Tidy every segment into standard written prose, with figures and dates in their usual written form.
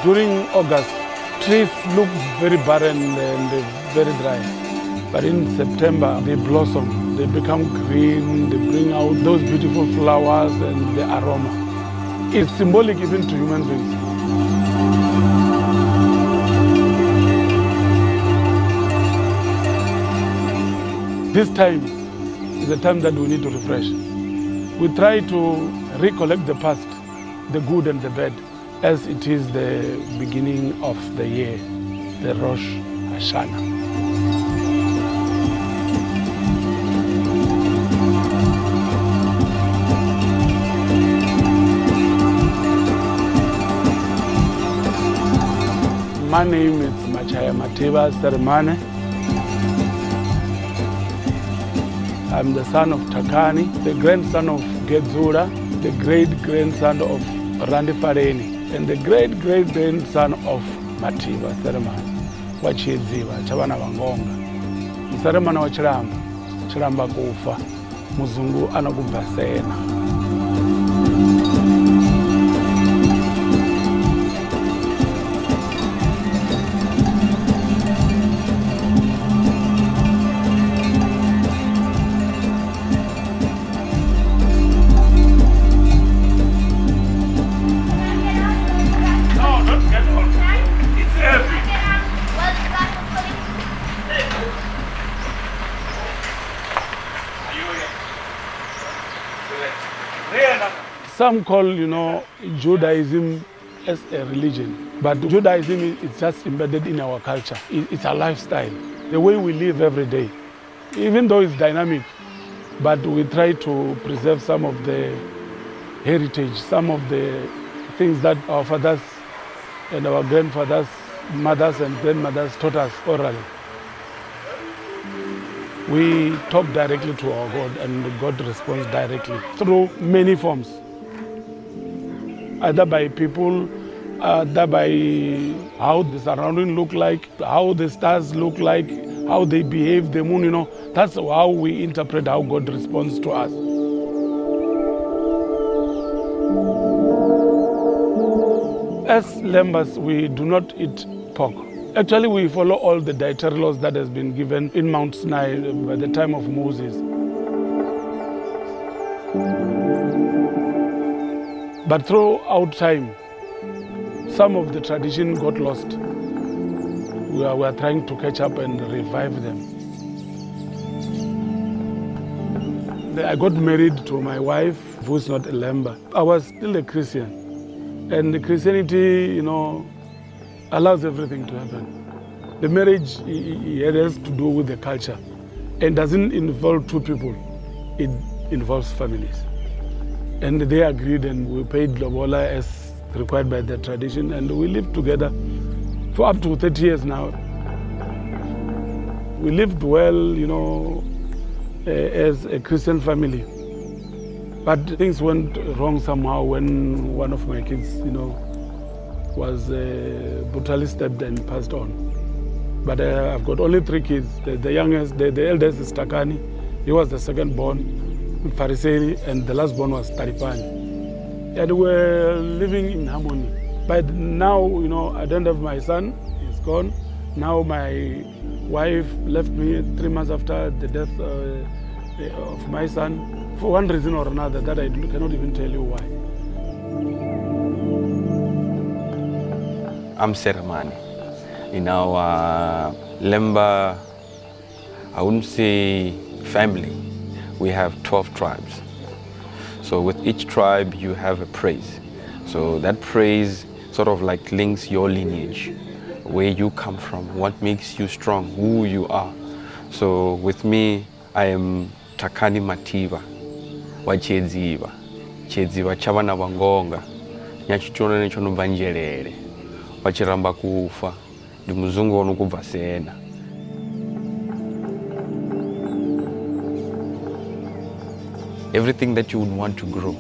During August, trees look very barren and very dry. But in September, they blossom, they become green, they bring out those beautiful flowers and the aroma. It's symbolic even to human beings. This time is a time that we need to refresh. We try to recollect the past, the good and the bad, as it is the beginning of the year, the Rosh Hashanah. My name is Familie Mathivha Seremane. I'm the son of Thakhani, the grandson of Goethe-Institut, the great-grandson of Randifareni, and the great-great-grandson of Mathivha Seremane, wa Chidziva, chavana vangonga. Seremane wa Chilamba kufa, Muzungu anakuvasena. Some call, Judaism as a religion, but Judaism is just embedded in our culture. It's a lifestyle, the way we live every day. Even though it's dynamic, but we try to preserve some of the heritage, some of the things that our fathers and our grandfathers, mothers and grandmothers taught us orally. We talk directly to our God, and God responds directly through many forms. Either by people, either by how the surrounding look like, how the stars look like, how they behave, the moon, that's how we interpret how God responds to us. As Lembas, we do not eat pork. Actually, we follow all the dietary laws that has been given in Mount Sinai by the time of Moses. But throughout time, some of the tradition got lost. We are trying to catch up and revive them. I got married to my wife, who is not a Lemba. I was still a Christian. And Christianity, allows everything to happen. The marriage it has to do with the culture and doesn't involve two people. It involves families. And they agreed, and we paid lobola as required by the tradition, and we lived together for up to 30 years now. We lived well, as a Christian family. But things went wrong somehow when one of my kids, was brutally stabbed and passed on. But I've got only 3 kids. The youngest, the eldest is Thakhani. He was the second born. Pharisee, and the last born was Taripani. And we're living in harmony. But now, I don't have my son, he's gone. Now my wife left me 3 months after the death of my son, for one reason or another that I cannot even tell you why. I'm Seremane. In our Lemba, I wouldn't say family. We have 12 tribes. So with each tribe, you have a praise. So that praise sort of like links your lineage, where you come from, what makes you strong, who you are. So with me, I am Thakhani Mathivha, wa Chidziva. Chidziva chavana vangonga, nyachichona nechono vanjelele, wachiramba kufa, ndi muzungu onukuvasena. Everything that you would want to grow,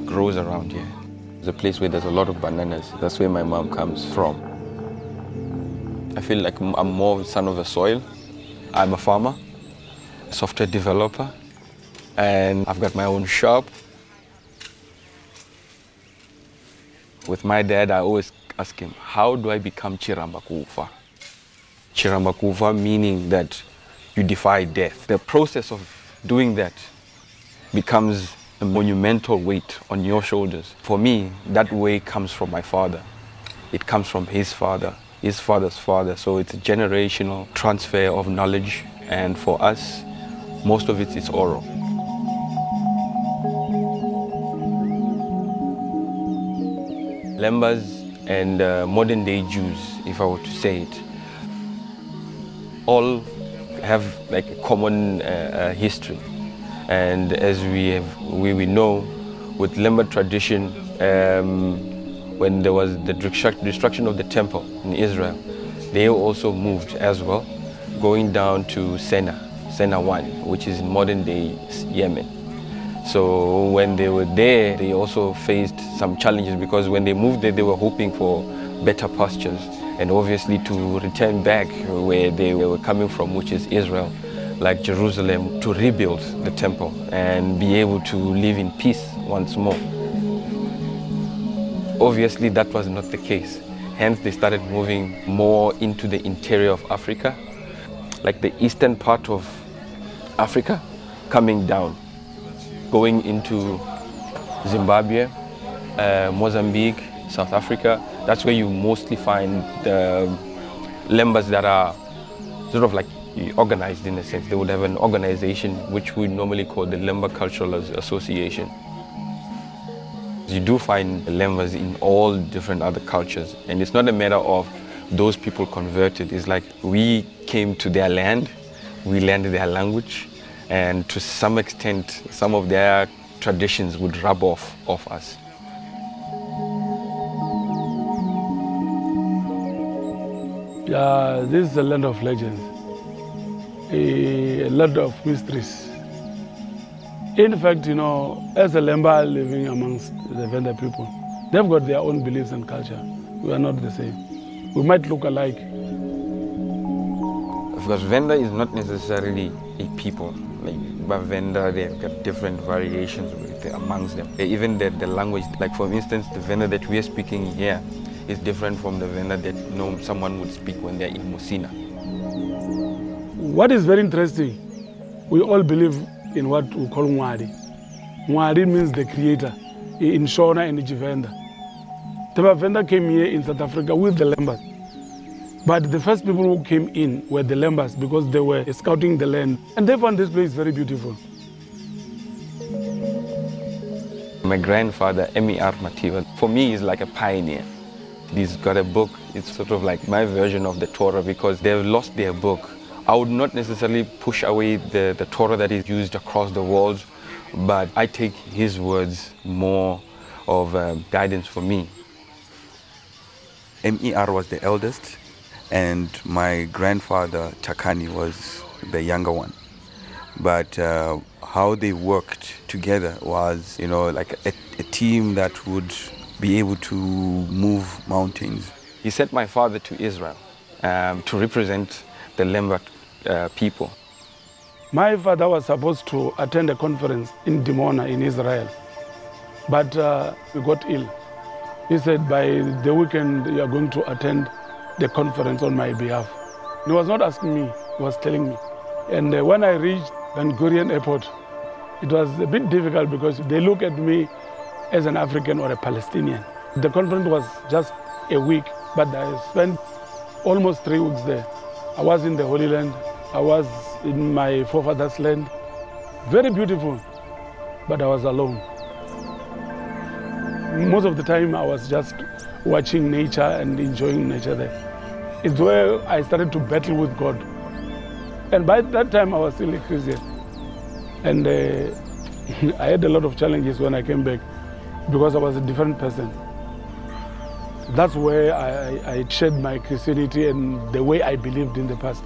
grows around here. It's a place where there's a lot of bananas. That's where my mom comes from. I feel like I'm more son of the soil. I'm a farmer, a software developer, and I've got my own shop. With my dad, I ask him, how do I become Chiramakufa? Chiramakufa meaning that you defy death. The process of doing that becomes a monumental weight on your shoulders. For me, that way comes from my father. It comes from his father's father. So it's a generational transfer of knowledge. And for us, most of it is oral. Lembas and modern day Jews, if I were to say it, all have like a common history. And as we know, with Lemba tradition, when there was the destruction of the temple in Israel, they also moved as well, going down to Sena 1, which is in modern day Yemen. So when they were there, they also faced some challenges, because when they moved there, they were hoping for better pastures and obviously to return back where they were coming from, which is Israel, like Jerusalem, to rebuild the temple and be able to live in peace once more. Obviously, that was not the case. Hence, they started moving more into the interior of Africa, like the eastern part of Africa, coming down, going into Zimbabwe, Mozambique, South Africa. That's where you mostly find the Lembas that are sort of like organized in a sense. They would have an organization which we normally call the Lemba Cultural Association. You do find Lembas in all different other cultures, and it's not a matter of those people converted. It's like we came to their land, we learned their language, and to some extent, some of their traditions would rub off us. Yeah, this is a land of legends, a lot of mysteries. In fact, you know, as a Lemba living amongst the Venda people, they've got their own beliefs and culture. We are not the same. We might look alike. Because Venda is not necessarily a people. But Venda, they've got different variations amongst them. Even the language, like for instance, the Venda that we are speaking here is different from the Venda that someone would speak when they're in Musina. What is very interesting, we all believe in what we call Mwari. Mwari means the creator in Shona and Venda. The Venda came here in South Africa with the Lembas. But the first people who came in were the Lembas, because they were scouting the land. And they found this place very beautiful. My grandfather, ihrer Mathivha, for me is like a pioneer. He's got a book. It's sort of like my version of the Torah, because they've lost their book. I would not necessarily push away the Torah that is used across the world, but I take his words more of guidance for me. ihrer was the eldest, and my grandfather, Thakhani, was the younger one. But how they worked together was, you know, like a team that would be able to move mountains. He sent my father to Israel to represent the Lemba people. My father was supposed to attend a conference in Dimona in Israel, but he got ill. He said, by the weekend, you are going to attend the conference on my behalf. He was not asking me, he was telling me. And when I reached Ben Gurion Airport, it was a bit difficult because they look at me as an African or a Palestinian. The conference was just a week, but I spent almost 3 weeks there. I was in the Holy Land, I was in my forefathers' land. Very beautiful, but I was alone. Most of the time I was just watching nature and enjoying nature there. It's where I started to battle with God. And by that time I was still a Christian. And I had a lot of challenges when I came back because I was a different person. That's where I shed my Christianity and the way I believed in the past.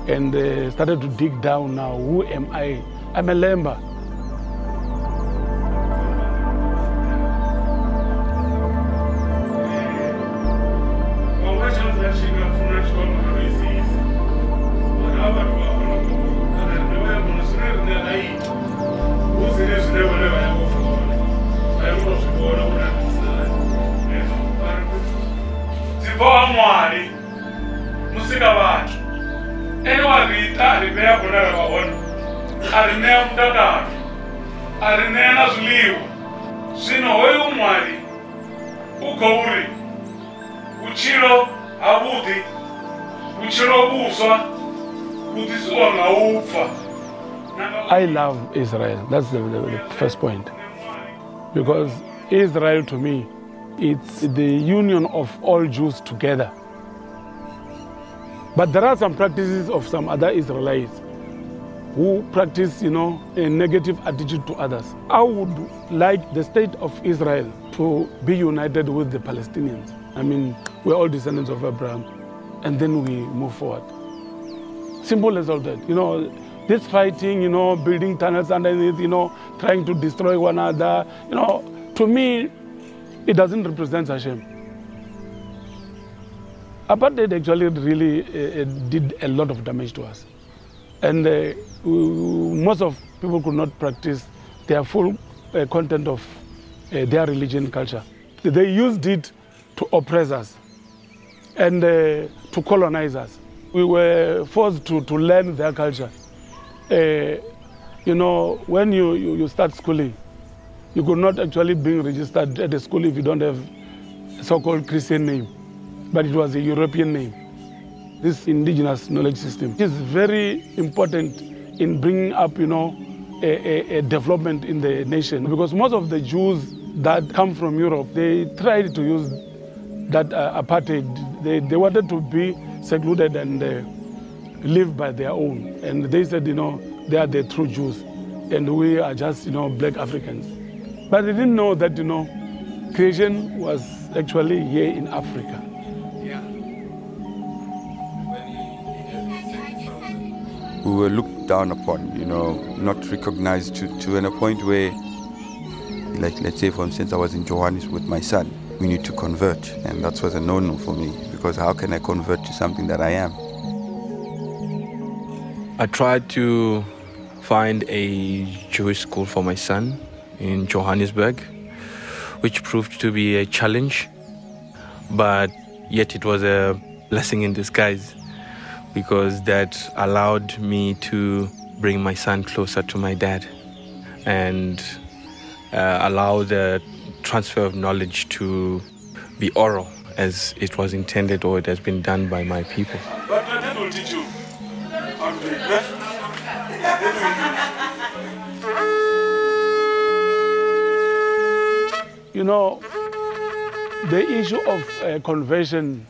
And started to dig down now. Who am I? I'm a Lemba. Rita, Ribea, Arinea Mdagard, Arinea Zliu, Sino Oyumari, Ukauri, Uchiro, Abudi, Uchiro Busa, Udiswana Ufa. I love Israel. That's the first point. Because Israel, to me, it's the union of all Jews together. But there are some practices of some other Israelites who practice, a negative attitude to others. I would like the state of Israel to be united with the Palestinians. I mean, we're all descendants of Abraham, and then we move forward. Simple as all that. This fighting, building tunnels underneath, trying to destroy one another, to me, it doesn't represent Hashem. Apartheid actually really did a lot of damage to us. And most of people could not practice their full content of their religion culture. They used it to oppress us and to colonize us. We were forced to learn their culture. When you start schooling, you could not actually be registered at the school if you don't have a so-called Christian name, but it was a European name. This indigenous knowledge system is very important in bringing up, a development in the nation, because most of the Jews that come from Europe, they tried to use that apartheid. They wanted to be secluded and live by their own. And they said, they are the true Jews, and we are just, black Africans. But they didn't know that, creation was actually here in Africa. Yeah. We were looked down upon, not recognized to a point where, like, let's say, for instance, I was in Johannesburg with my son. We need to convert, and that was a no-no for me, because how can I convert to something that I am? I tried to find a Jewish school for my son in Johannesburg, which proved to be a challenge, but yet it was a blessing in disguise, because that allowed me to bring my son closer to my dad and allow the transfer of knowledge to be oral as it was intended, or it has been done by my people. But that will teach you. The issue of conversion,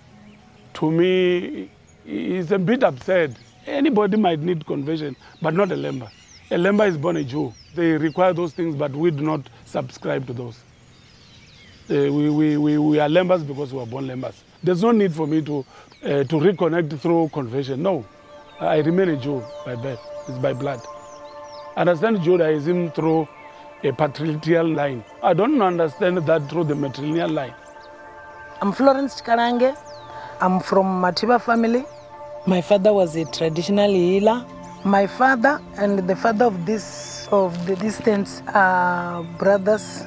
to me, is a bit absurd. Anybody might need conversion, but not a Lemba. A Lemba is born a Jew. They require those things, but we do not subscribe to those. We are Lembas because we are born Lembas. There's no need for me to reconnect through conversion. No, I remain a Jew by birth. It's by blood. I understand Judaism through a patriarchal line. I don't understand that through the matrilineal line. I'm Florence Karange. I'm from Mathivha family. My father was a traditional healer. My father and the father of the distance are brothers.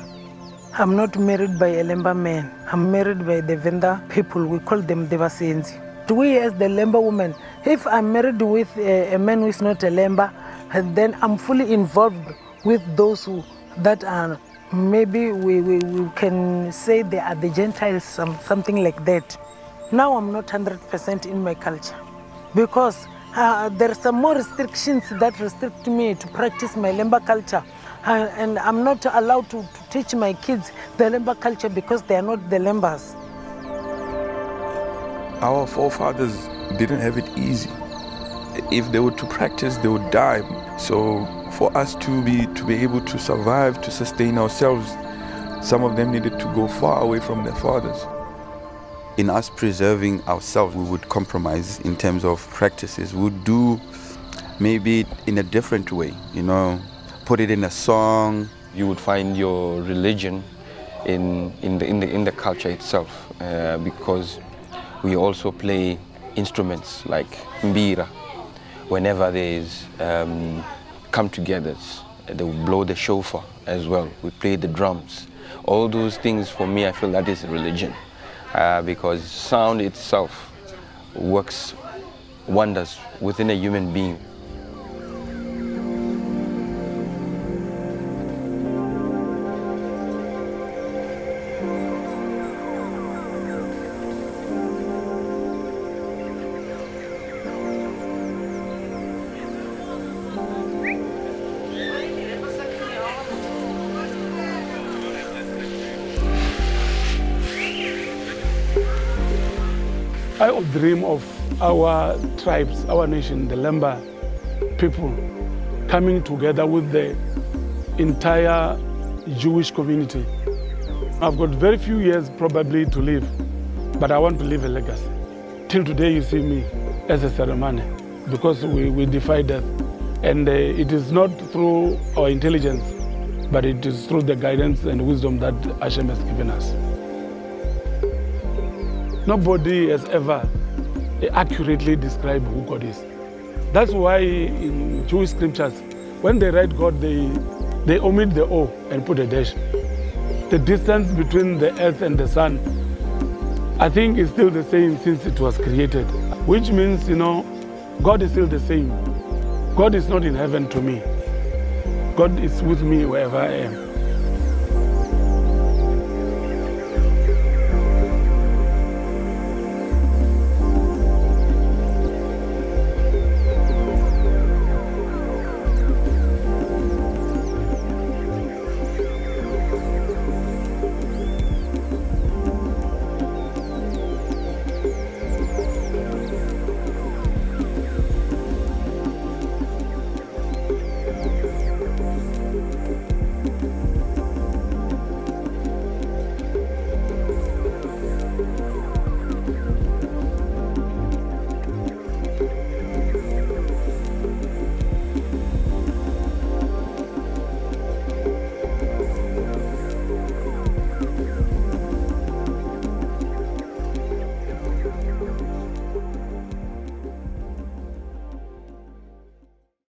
I'm not married by a Lemba man. I'm married by the Venda people. We call them Devasenzi. We as the Lemba woman, if I'm married with a man who is not a Lemba, then I'm fully involved with those that are, maybe we can say they are the Gentiles, something like that. Now I'm not 100% in my culture, because there are some more restrictions that restrict me to practice my Lemba culture. And I'm not allowed to teach my kids the Lemba culture because they are not the Lembas. Our forefathers didn't have it easy. If they were to practice, they would die. So for us to be able to survive, to sustain ourselves, some of them needed to go far away from their fathers. In us preserving ourselves, we would compromise in terms of practices. We would do maybe in a different way, put it in a song. You would find your religion in the culture itself, because we also play instruments like mbira. Whenever there is come-togethers, they will blow the shofar as well. We play the drums. All those things, for me, I feel that is religion, because sound itself works wonders within a human being. I dream of our tribes, our nation, the Lemba people, coming together with the entire Jewish community. I've got very few years probably to live, but I want to leave a legacy. Till today you see me as a ceremony because we defy death. And it is not through our intelligence, but it is through the guidance and wisdom that Hashem has given us. Nobody has ever accurately described who God is. That's why in Jewish scriptures, when they write God, they omit the O and put a dash. The distance between the earth and the sun, I think, is still the same since it was created, which means, God is still the same. God is not in heaven to me. God is with me wherever I am.